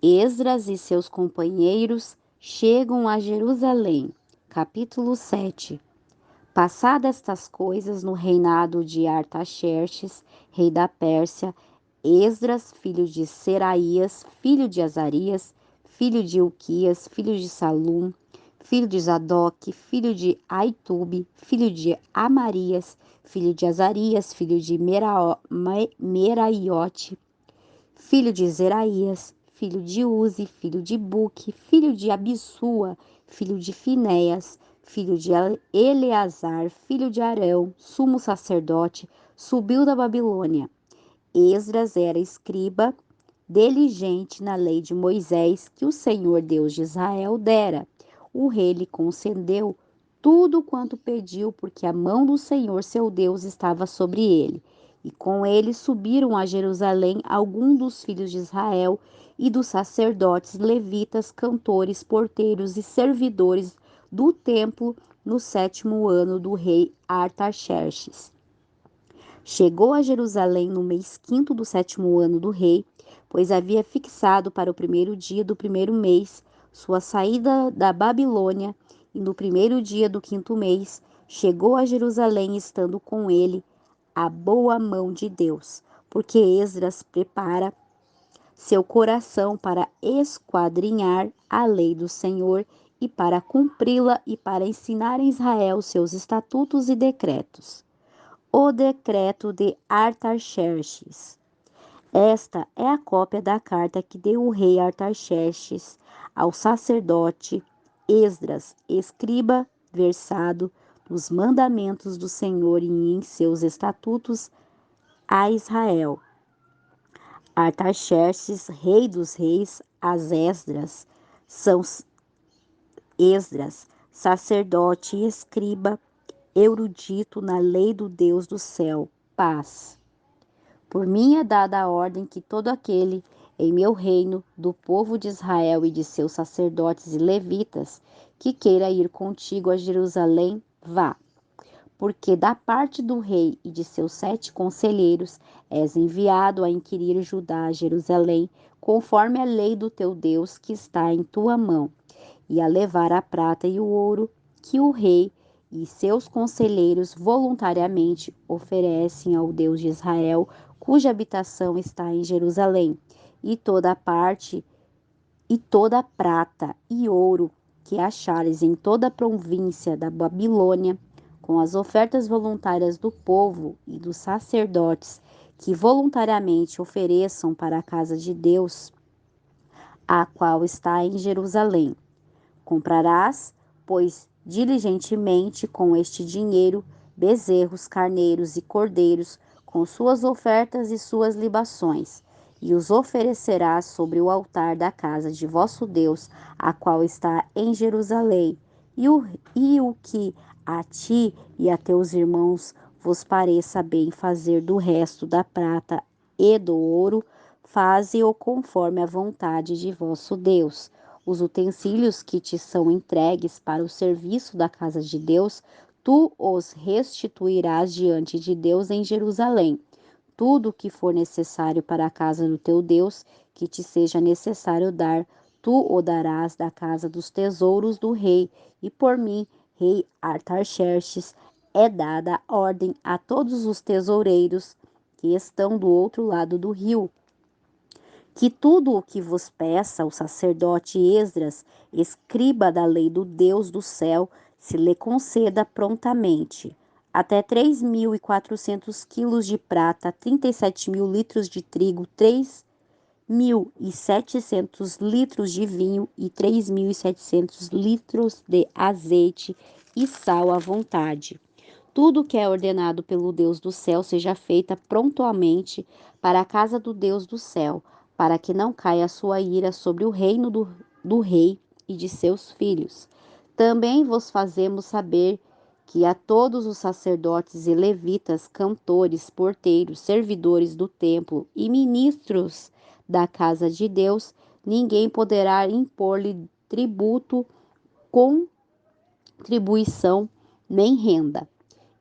Esdras e seus companheiros chegam a Jerusalém. Capítulo 7. Passadas estas coisas, no reinado de Artaxerxes, rei da Pérsia, Esdras, filho de Seraías, filho de Azarias, filho de Ilquias, filho de Salum, filho de Zadok, filho de Aitube, filho de Amarias, filho de Azarias, filho de Meraiote, filho de Zeraías, filho de Uzi, filho de Buque, filho de Abissua, filho de Finéias, filho de Eleazar, filho de Arão, sumo sacerdote, subiu da Babilônia. Esdras era escriba, diligente na lei de Moisés, que o Senhor Deus de Israel dera. O rei lhe concedeu tudo quanto pediu, porque a mão do Senhor seu Deus estava sobre ele. E com ele subiram a Jerusalém alguns dos filhos de Israel e dos sacerdotes, levitas, cantores, porteiros e servidores do templo no 7º ano do rei Artaxerxes. Chegou a Jerusalém no mês 5º do 7º ano do rei, pois havia fixado para o 1º dia do 1º mês sua saída da Babilônia, e no 1º dia do 5º mês chegou a Jerusalém, estando com ele a boa mão de Deus, porque Esdras prepara seu coração para esquadrinhar a lei do Senhor e para cumpri-la e para ensinar em Israel seus estatutos e decretos. O decreto de Artaxerxes. Esta é a cópia da carta que deu o rei Artaxerxes ao sacerdote Esdras, escriba, versado nos mandamentos do Senhor e em seus estatutos a Israel. Artaxerxes, rei dos reis, as Esdras, são Esdras, sacerdote e escriba, erudito na lei do Deus do céu, paz. Por mim é dada a ordem que todo aquele em meu reino, do povo de Israel e de seus sacerdotes e levitas, que queira ir contigo a Jerusalém, vá. Porque da parte do rei e de seus 7 conselheiros és enviado a inquirir Judá a Jerusalém, conforme a lei do teu Deus que está em tua mão, e a levar a prata e o ouro que o rei e seus conselheiros voluntariamente oferecem ao Deus de Israel, cuja habitação está em Jerusalém, e toda a parte e toda a prata e ouro que achares em toda a província da Babilônia, com as ofertas voluntárias do povo e dos sacerdotes que voluntariamente ofereçam para a casa de Deus, a qual está em Jerusalém. Comprarás, pois, diligentemente com este dinheiro, bezerros, carneiros e cordeiros, com suas ofertas e suas libações, e os oferecerás sobre o altar da casa de vosso Deus, a qual está em Jerusalém, e o que a ti e a teus irmãos vos pareça bem fazer do resto da prata e do ouro, faze-o conforme a vontade de vosso Deus. Os utensílios que te são entregues para o serviço da casa de Deus, tu os restituirás diante de Deus em Jerusalém. Tudo o que for necessário para a casa do teu Deus, que te seja necessário dar, tu o darás da casa dos tesouros do rei, e por mim, rei Artaxerxes, é dada ordem a todos os tesoureiros que estão do outro lado do rio, que tudo o que vos peça o sacerdote Esdras, escriba da lei do Deus do céu, se lhe conceda prontamente. Até 3.400 quilos de prata, 37.000 litros de trigo, 3.700 litros de vinho e 3.700 litros de azeite e sal à vontade. Tudo que é ordenado pelo Deus do céu seja feita prontamente para a casa do Deus do céu, para que não caia a sua ira sobre o reino do rei e de seus filhos. Também vos fazemos saber que a todos os sacerdotes e levitas, cantores, porteiros, servidores do templo e ministros da casa de Deus, ninguém poderá impor-lhe tributo, contribuição, nem renda.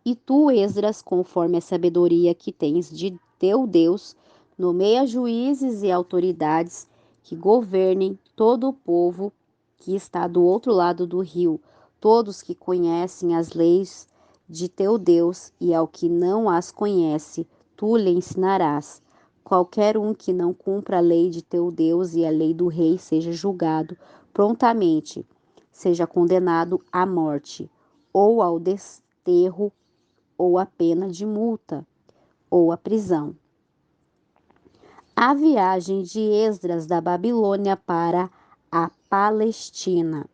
E tu, Esdras, conforme a sabedoria que tens de teu Deus, nomeia juízes e autoridades que governem todo o povo que está do outro lado do rio, todos que conhecem as leis de teu Deus, e ao que não as conhece, tu lhe ensinarás. Qualquer um que não cumpra a lei de teu Deus e a lei do rei seja julgado prontamente, seja condenado à morte, ou ao desterro, ou à pena de multa, ou à prisão. A viagem de Esdras da Babilônia para a Palestina.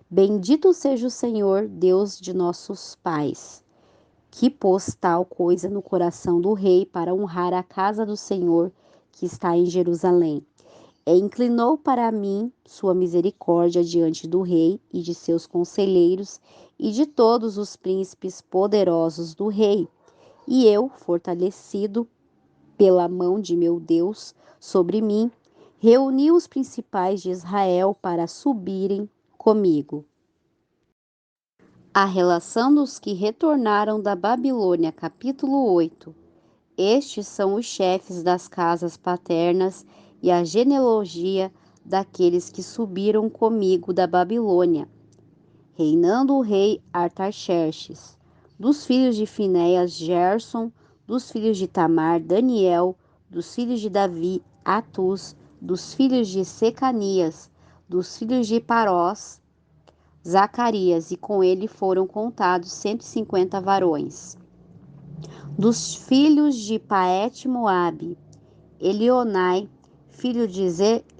Bendito seja o Senhor, Deus de nossos pais, que pôs tal coisa no coração do rei para honrar a casa do Senhor que está em Jerusalém. E inclinou para mim sua misericórdia diante do rei e de seus conselheiros e de todos os príncipes poderosos do rei. E eu, fortalecido pela mão de meu Deus sobre mim, reuni os principais de Israel para subirem comigo. A relação dos que retornaram da Babilônia, capítulo 8. Estes são os chefes das casas paternas e a genealogia daqueles que subiram comigo da Babilônia. Reinando o rei Artaxerxes. Dos filhos de Finéias, Gerson. Dos filhos de Tamar, Daniel. Dos filhos de Davi, Atus. Dos filhos de Secanias. Dos filhos de Parós, Zacarias, e com ele foram contados 150 varões. Dos filhos de Paete-Moabe, Elionai, filho de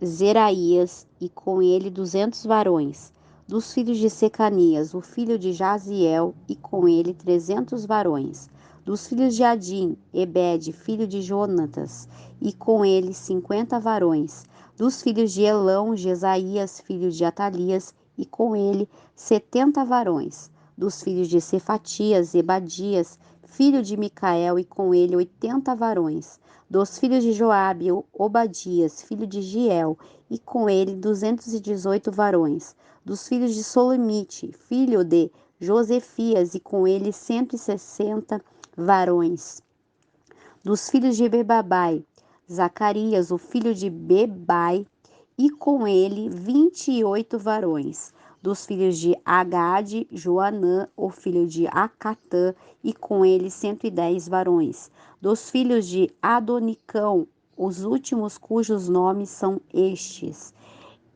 Zeraías, e com ele 200 varões. Dos filhos de Secanias, o filho de Jaziel, e com ele 300 varões. Dos filhos de Adim, Ebed, filho de Jonatas, e com ele 50 varões. Dos filhos de Elão, Jesaías, filho de Atalias, e com ele 70 varões. Dos filhos de Cefatias, Zebadias, filho de Micael, e com ele 80 varões. Dos filhos de Joabe, Obadias, filho de Giel, e com ele 218 varões. Dos filhos de Solomite, filho de Josefias, e com ele 160 varões. Dos filhos de Bebabai, Zacarias, o filho de Bebai, e com ele 28 varões. Dos filhos de Agade, Joanã, o filho de Acatã, e com ele 110 varões. Dos filhos de Adonicão, os últimos cujos nomes são estes: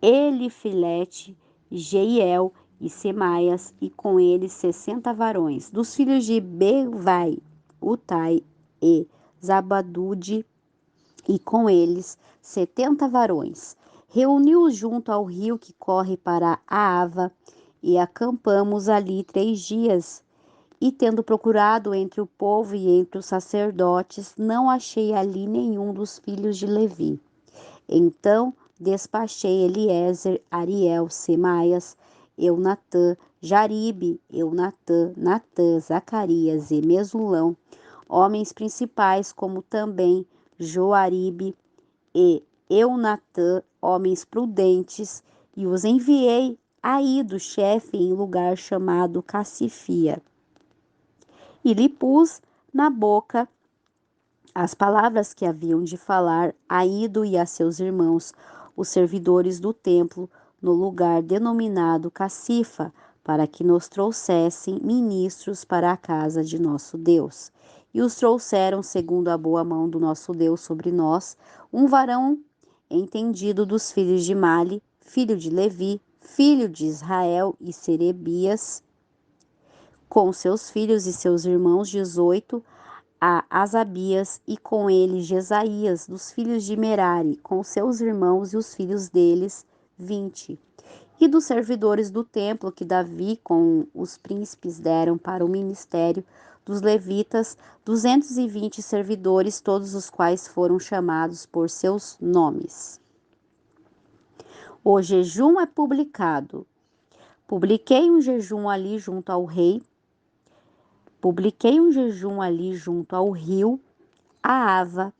Elifilete, Jeiel e Semaias, e com eles 60 varões. Dos filhos de Bevai, Utai e Zabadude, e com eles 70 varões. Reuniu-os junto ao rio que corre para a Ava, e acampamos ali 3 dias. E tendo procurado entre o povo e entre os sacerdotes, não achei ali nenhum dos filhos de Levi. Então despachei Eliezer, Ariel, Semaias, Eunatã, Jaribe, Eunatã, Natã, Zacarias e Mesulão, homens principais, como também Joaribe e Eunatã, homens prudentes, e os enviei aí do chefe em lugar chamado Cassifia. E lhe pus na boca as palavras que haviam de falar a Ido e a seus irmãos, os servidores do templo, no lugar denominado Cassifa, para que nos trouxessem ministros para a casa de nosso Deus. E os trouxeram segundo a boa mão do nosso Deus sobre nós, um varão entendido dos filhos de Mali, filho de Levi, filho de Israel, e Serebias, com seus filhos e seus irmãos 18, a Asabias, e com ele Jesaías, dos filhos de Merari, com seus irmãos e os filhos deles 20. E dos servidores do templo que Davi com os príncipes deram para o ministério dos levitas, 220 servidores, todos os quais foram chamados por seus nomes. O jejum é publicado. Publiquei um jejum ali junto ao rei. Publiquei um jejum ali junto ao rio, a Ava,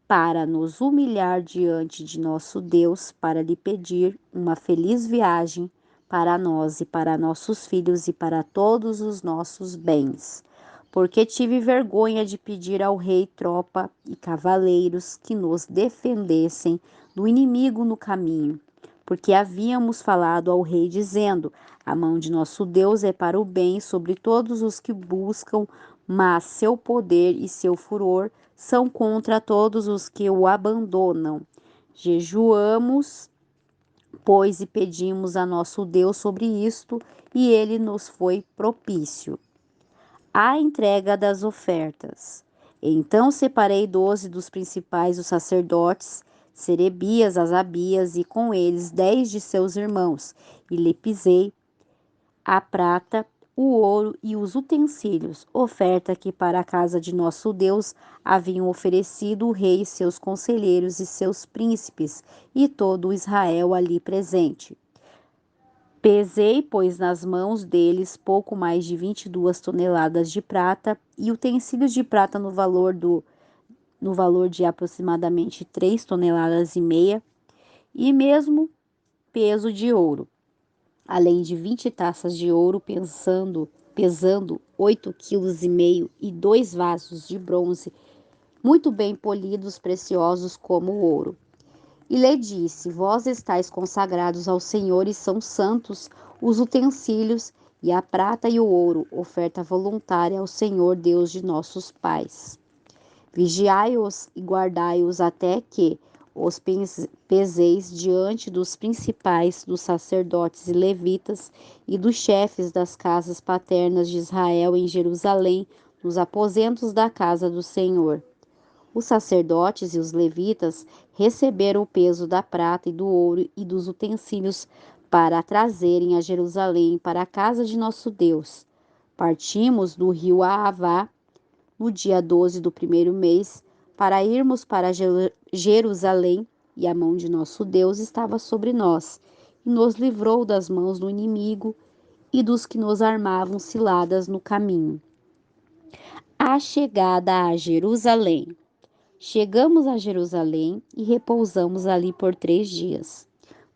para nos humilhar diante de nosso Deus, para lhe pedir uma feliz viagem para nós e para nossos filhos e para todos os nossos bens. Porque tive vergonha de pedir ao rei tropa e cavaleiros que nos defendessem do inimigo no caminho, porque havíamos falado ao rei, dizendo: a mão de nosso Deus é para o bem sobre todos os que buscam, mas seu poder e seu furor são contra todos os que o abandonam. Jejuamos, pois, e pedimos a nosso Deus sobre isto, e ele nos foi propício. A entrega das ofertas. Então separei 12 dos principais dos sacerdotes, Serebias, Asabias, e com eles 10 de seus irmãos, e lhe pisei a prata, o ouro e os utensílios, oferta que para a casa de nosso Deus haviam oferecido o rei, seus conselheiros e seus príncipes, e todo o Israel ali presente. Pesei, pois, nas mãos deles pouco mais de 22 toneladas de prata e utensílios de prata no valor de aproximadamente 3 toneladas e meia, e mesmo peso de ouro, além de 20 taças de ouro pesando 8,5 kg e 2 vasos de bronze, muito bem polidos, preciosos como o ouro. E lhe disse: vós estáis consagrados ao Senhor e são santos os utensílios e a prata e o ouro, oferta voluntária ao Senhor Deus de nossos pais. Vigiai-os e guardai-os até que os peseis diante dos principais, dos sacerdotes e levitas e dos chefes das casas paternas de Israel em Jerusalém, nos aposentos da casa do Senhor. Os sacerdotes e os levitas receberam o peso da prata e do ouro e dos utensílios para trazerem a Jerusalém para a casa de nosso Deus. Partimos do rio Ahavá no dia 12 do primeiro mês para irmos para Jerusalém, e a mão de nosso Deus estava sobre nós, e nos livrou das mãos do inimigo e dos que nos armavam ciladas no caminho. A chegada a Jerusalém. Chegamos a Jerusalém e repousamos ali por 3 dias.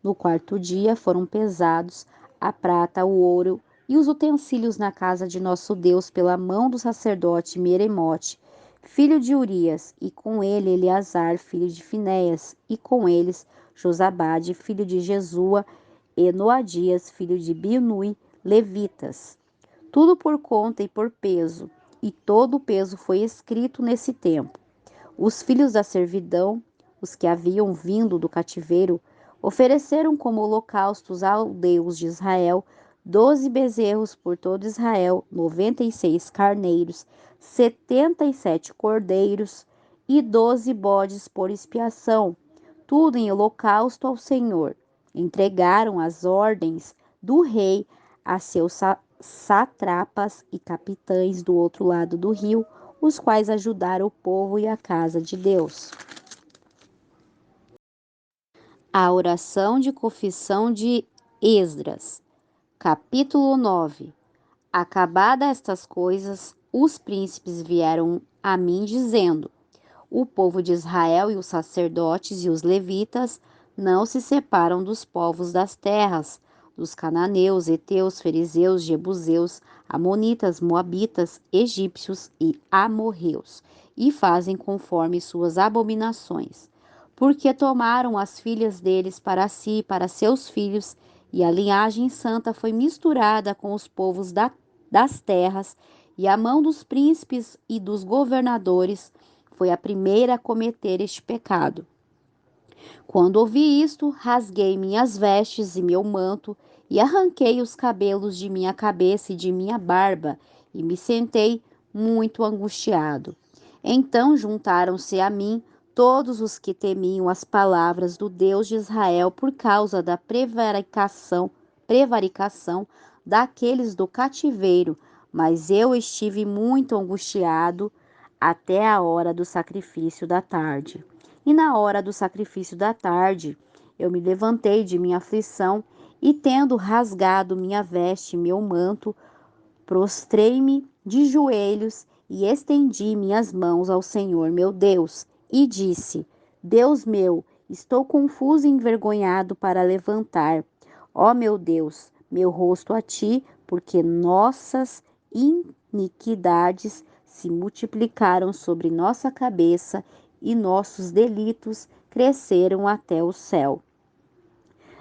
No quarto dia foram pesados a prata, o ouro e os utensílios na casa de nosso Deus pela mão do sacerdote Meremote, filho de Urias, e com ele Eleazar, filho de Finéias, e com eles Josabade, filho de Jesua, e Noadias, filho de Binui, levitas. Tudo por conta e por peso, e todo o peso foi escrito nesse tempo. Os filhos da servidão, os que haviam vindo do cativeiro, ofereceram como holocaustos ao Deus de Israel 12 bezerros por todo Israel, 96 carneiros, 77 cordeiros e 12 bodes por expiação, tudo em holocausto ao Senhor. Entregaram as ordens do rei a seus satrapas e capitães do outro lado do rio, os quais ajudaram o povo e a casa de Deus. A oração de confissão de Esdras, capítulo 9. Acabadas estas coisas, os príncipes vieram a mim dizendo: o povo de Israel e os sacerdotes e os levitas não se separam dos povos das terras, dos cananeus, heteus, fariseus, jebuseus, amonitas, moabitas, egípcios e amorreus, e fazem conforme suas abominações. Porque tomaram as filhas deles para si e para seus filhos, e a linhagem santa foi misturada com os povos das terras, e a mão dos príncipes e dos governadores foi a primeira a cometer este pecado. Quando ouvi isto, rasguei minhas vestes e meu manto, e arranquei os cabelos de minha cabeça e de minha barba, e me sentei muito angustiado. Então juntaram-se a mim todos os que temiam as palavras do Deus de Israel por causa da prevaricação daqueles do cativeiro, mas eu estive muito angustiado até a hora do sacrifício da tarde. E na hora do sacrifício da tarde, eu me levantei de minha aflição e, tendo rasgado minha veste e meu manto, prostrei-me de joelhos e estendi minhas mãos ao Senhor meu Deus e disse: Deus meu, estou confuso e envergonhado para levantar, ó meu Deus, meu rosto a ti, porque nossas iniquidades se multiplicaram sobre nossa cabeça e nossos delitos cresceram até o céu.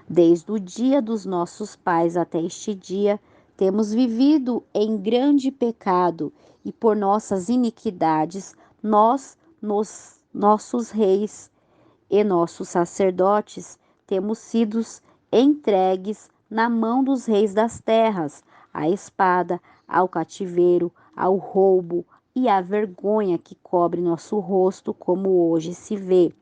Desde o dia dos nossos pais até este dia, temos vivido em grande pecado, e por nossas iniquidades, nossos reis e nossos sacerdotes, temos sido entregues na mão dos reis das terras, à espada, ao cativeiro, ao roubo e à vergonha que cobre nosso rosto, como hoje se vê.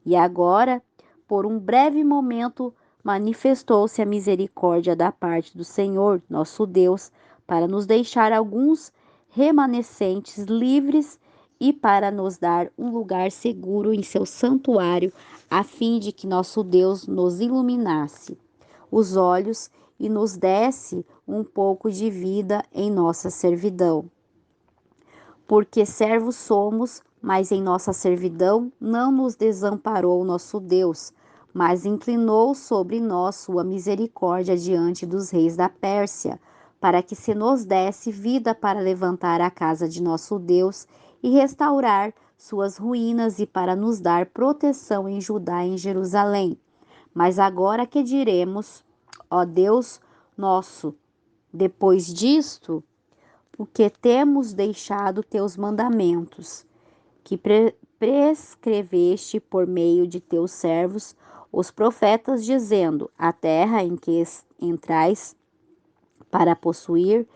E agora, por um breve momento, manifestou-se a misericórdia da parte do Senhor, nosso Deus, para nos deixar alguns remanescentes livres e para nos dar um lugar seguro em seu santuário, a fim de que nosso Deus nos iluminasse os olhos e nos desse um pouco de vida em nossa servidão. Porque servos somos, mas em nossa servidão não nos desamparou nosso Deus, mas inclinou sobre nós sua misericórdia diante dos reis da Pérsia, para que se nos desse vida para levantar a casa de nosso Deus e restaurar suas ruínas, e para nos dar proteção em Judá e em Jerusalém. Mas agora que diremos, ó Deus nosso, depois disto, porque temos deixado teus mandamentos, que prescreveste por meio de teus servos, os profetas, dizendo: a terra em que entrais para possuir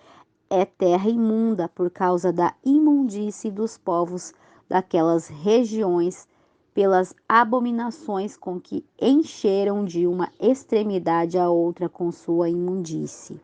é terra imunda por causa da imundície dos povos daquelas regiões, pelas abominações com que encheram de uma extremidade a outra com sua imundície.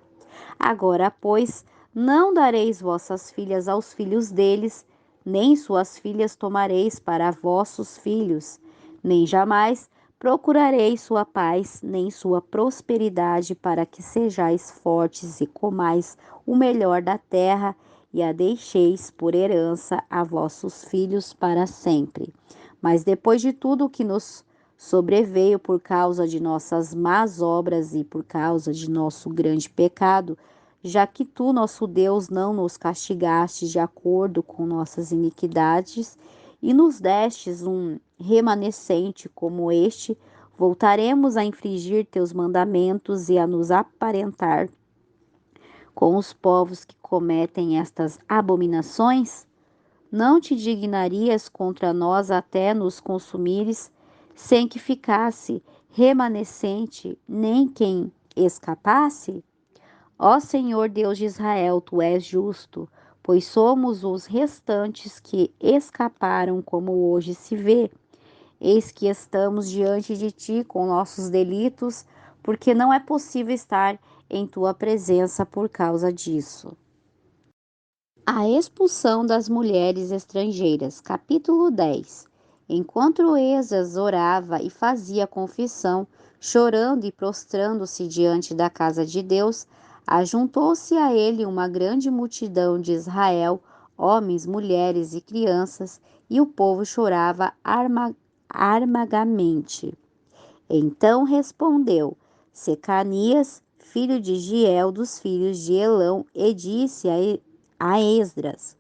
Agora, pois, não dareis vossas filhas aos filhos deles, nem suas filhas tomareis para vossos filhos, nem jamais procurareis sua paz, nem sua prosperidade, para que sejais fortes e comais o melhor da terra, e a deixeis por herança a vossos filhos para sempre. Mas depois de tudo o que nos sobreveio por causa de nossas más obras e por causa de nosso grande pecado, já que tu, nosso Deus, não nos castigaste de acordo com nossas iniquidades e nos destes um remanescente como este, voltaremos a infringir teus mandamentos e a nos aparentar com os povos que cometem estas abominações? Não te dignarias contra nós até nos consumires, sem que ficasse remanescente nem quem escapasse? Ó Senhor Deus de Israel, tu és justo, pois somos os restantes que escaparam, como hoje se vê. Eis que estamos diante de ti com nossos delitos, porque não é possível estar em tua presença por causa disso. A expulsão das mulheres estrangeiras, capítulo 10. Enquanto Esdras orava e fazia confissão, chorando e prostrando-se diante da casa de Deus, ajuntou-se a ele uma grande multidão de Israel, homens, mulheres e crianças, e o povo chorava amargamente. Então respondeu Secanias, filho de Giel, dos filhos de Elão, e disse a Esdras: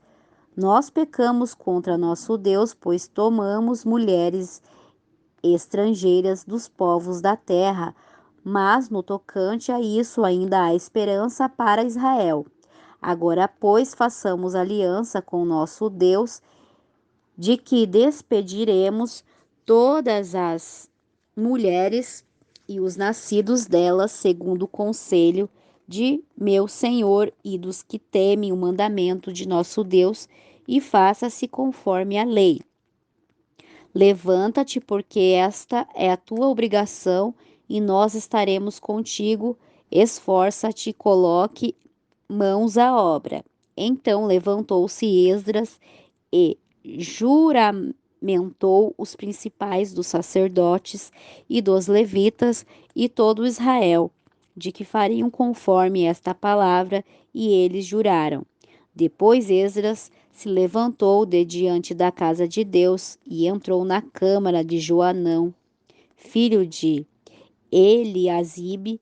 nós pecamos contra nosso Deus, pois tomamos mulheres estrangeiras dos povos da terra, mas no tocante a isso ainda há esperança para Israel. Agora, pois, façamos aliança com nosso Deus, de que despediremos todas as mulheres e os nascidos delas, segundo o conselho de meu Senhor e dos que temem o mandamento de nosso Deus, e faça-se conforme a lei. Levanta-te, porque esta é a tua obrigação, e nós estaremos contigo. Esforça-te, coloque mãos à obra. Então levantou-se Esdras e juramentou os principais dos sacerdotes e dos levitas e todo Israel, de que fariam conforme esta palavra, e eles juraram. Depois Esdras se levantou de diante da casa de Deus e entrou na câmara de Joanão, filho de Eliasibe,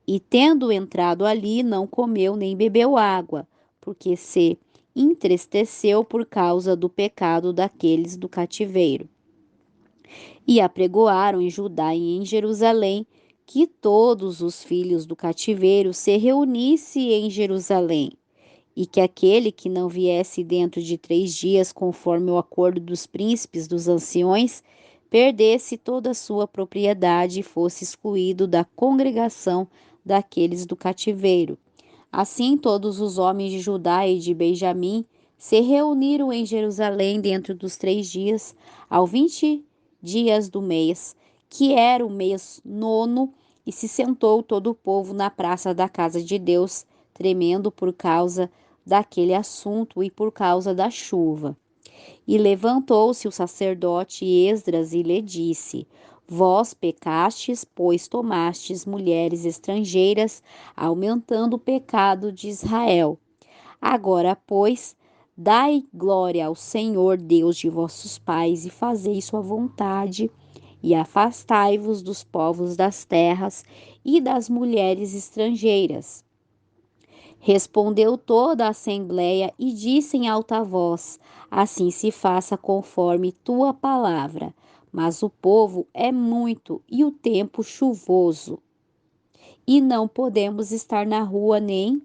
e tendo entrado ali, não comeu nem bebeu água, porque se entristeceu por causa do pecado daqueles do cativeiro. E apregoaram em Judá e em Jerusalém que todos os filhos do cativeiro se reunissem em Jerusalém, e que aquele que não viesse dentro de 3 dias, conforme o acordo dos príncipes dos anciões, perdesse toda a sua propriedade e fosse excluído da congregação daqueles do cativeiro. Assim, todos os homens de Judá e de Benjamim se reuniram em Jerusalém dentro dos 3 dias, ao 20 dias do mês, que era o mês nono, e se sentou todo o povo na praça da casa de Deus, tremendo por causa daquele assunto e por causa da chuva. E levantou-se o sacerdote Esdras e lhe disse: Vós pecastes, pois tomastes mulheres estrangeiras, aumentando o pecado de Israel. Agora, pois, dai glória ao Senhor Deus de vossos pais e fazei sua vontade, e afastai-vos dos povos das terras e das mulheres estrangeiras. Respondeu toda a assembleia e disse em alta voz: Assim se faça conforme tua palavra. Mas o povo é muito e o tempo chuvoso, e não podemos estar na rua nem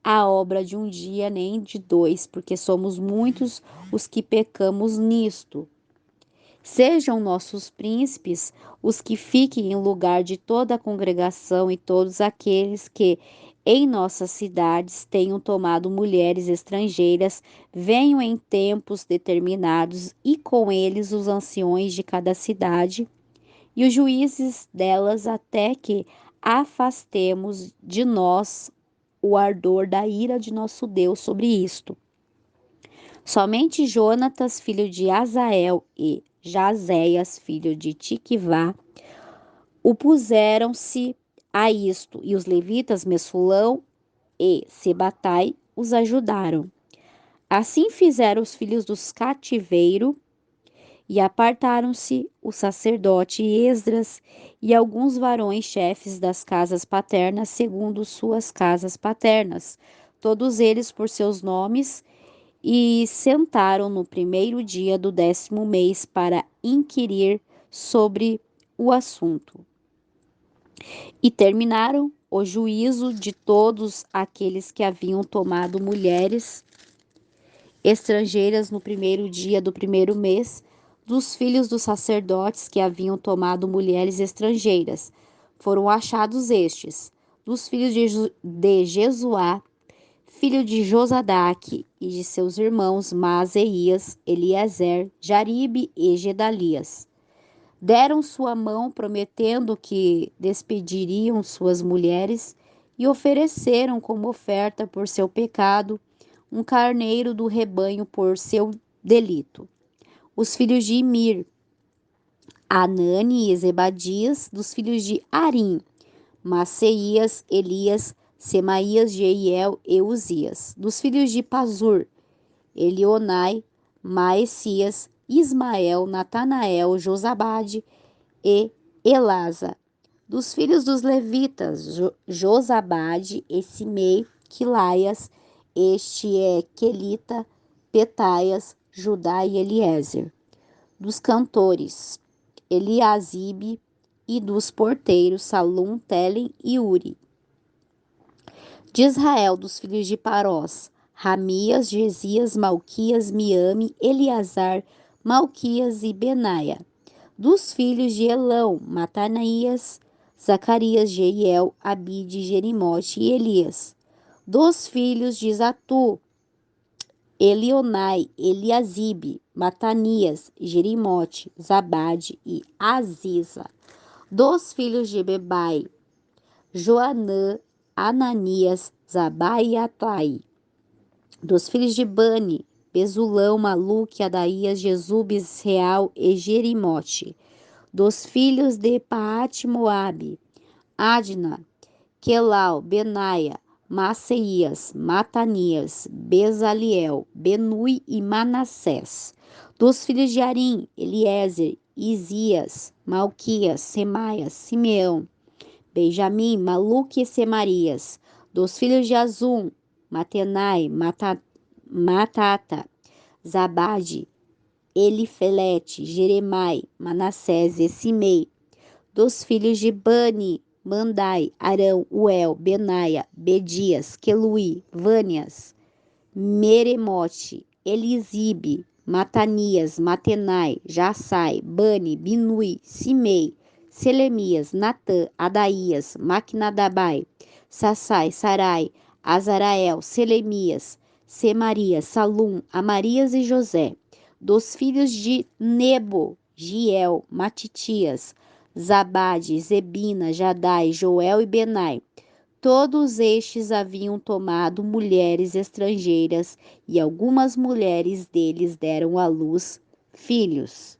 a obra de um dia nem de 2, porque somos muitos os que pecamos nisto. Sejam nossos príncipes os que fiquem em lugar de toda a congregação e todos aqueles que em nossas cidades tenham tomado mulheres estrangeiras, venham em tempos determinados e com eles os anciões de cada cidade e os juízes delas, até que afastemos de nós o ardor da ira de nosso Deus sobre isto. Somente Jonatas, filho de Azael, e Jazéias, filho de Tiquivá, opuseram-se a isto, e os levitas Mesulão e Sebatai os ajudaram. Assim fizeram os filhos dos cativeiro, e apartaram-se o sacerdote Esdras e alguns varões chefes das casas paternas, segundo suas casas paternas, todos eles por seus nomes, e sentaram no primeiro dia do 10º mês para inquirir sobre o assunto. E terminaram o juízo de todos aqueles que haviam tomado mulheres estrangeiras no primeiro dia do primeiro mês, dos filhos dos sacerdotes que haviam tomado mulheres estrangeiras. Foram achados estes: dos filhos de Jesuá, filho de Josadaque, e de seus irmãos Maaseias, Eliezer, Jaribe e Gedalias. Deram sua mão, prometendo que despediriam suas mulheres, e ofereceram como oferta por seu pecado um carneiro do rebanho por seu delito. Os filhos de Imir, Anani e Zebadias, dos filhos de Arim, Maceias, Elias, Semaías, Jeiel e Uzias. Dos filhos de Pazur, Elionai, Maesias, Ismael, Natanael, Josabade e Elasa. Dos filhos dos levitas, Josabade e Simei, Quilaias, este é Quelita, Petaias, Judá e Eliezer. Dos cantores, Eliasibe, e dos porteiros, Salum, Telen e Uri. De Israel, dos filhos de Parós, Ramias, Gesias, Malquias, Miame, Eleazar, Malquias e Benaia. Dos filhos de Elão, Matanias, Zacarias, Jeiel, Abide, Jerimote e Elias. Dos filhos de Zatu, Elionai, Eliasibe, Matanias, Jerimote, Zabade e Aziza. Dos filhos de Bebai, Joanã, Ananias, Zabai e Atai. Dos filhos de Bani, Bezulão, Maluque, Adaías, Jesubes, Real e Jerimote. Dos filhos de Paate-Moabe, Adna, Quelau, Benaia, Maceias, Matanias, Bezaliel, Benui e Manassés. Dos filhos de Arim, Eliezer, Isias, Malquias, Semaias, Simeão, Benjamim, Maluque e Semarias. Dos filhos de Azum, Matenai, Matata, Zabade, Elifelete, Jeremai, Manassés e Simei. Dos filhos de Bani, Mandai, Arão, Uel, Benaia, Bedias, Quelui, Vânias, Meremote, Elisibe, Matanias, Matenai, Jassai, Bani, Binui, Simei, Selemias, Natã, Adaías, Maquinadabai, Sassai, Sarai, Azarael, Selemias, Semarias, Salum, Amarias e José. Dos filhos de Nebo, Giel, Matitias, Zabade, Zebina, Jadai, Joel e Benai. Todos estes haviam tomado mulheres estrangeiras, e algumas mulheres deles deram à luz filhos.